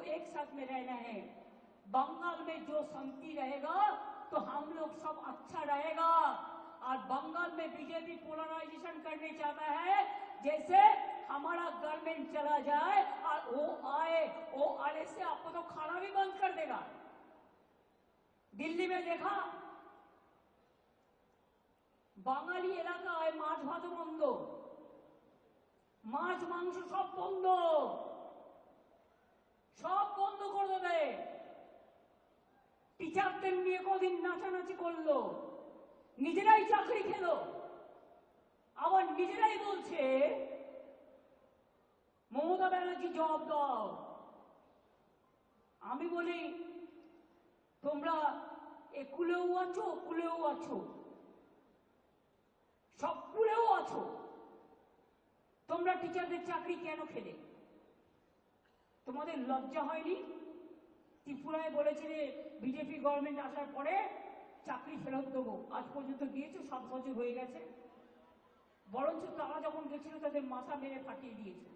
एक साथ में रहना है। बंगाल में जो शांति रहेगा तो हम लोग सब अच्छा रहेगा। और बंगाल में बीजेपी पोलराइजेशन करने चाहता है, जैसे हमारा गवर्नमेंट चला जाए और वो आने से आपको तो खाना भी बंद कर देगा। दिल्ली में देखा, বাঙালি এলাকায় মাছ ভাত বন্ধ, মাছ মাংস সব বন্ধ, সব বন্ধ করে দেবে। টিচারদের নিয়ে কদিন নাচানাচি করলো, নিজেরাই চাকরি খেলো, আবার নিজেরাই বলছে মমতা ব্যানার্জি জবাব দাও। আমি বলি তোমরা একুলেও আছো, কুলেও আছো, সব কুলেও আছো, তোমরা টিচারদের চাকরি কেন খেলে? তোমাদের লজ্জা হয়নি? ত্রিপুরায় বলেছিলে বিজেপি গভর্নমেন্ট আসার পরে চাকরি ফেরত দেবো, আজ পর্যন্ত দিয়েছে, 7 বছর হয়ে গেছে। বরঞ্চ তারা যখন গেছিল তাদের মাথা মেরে ফাটিয়ে দিয়েছে।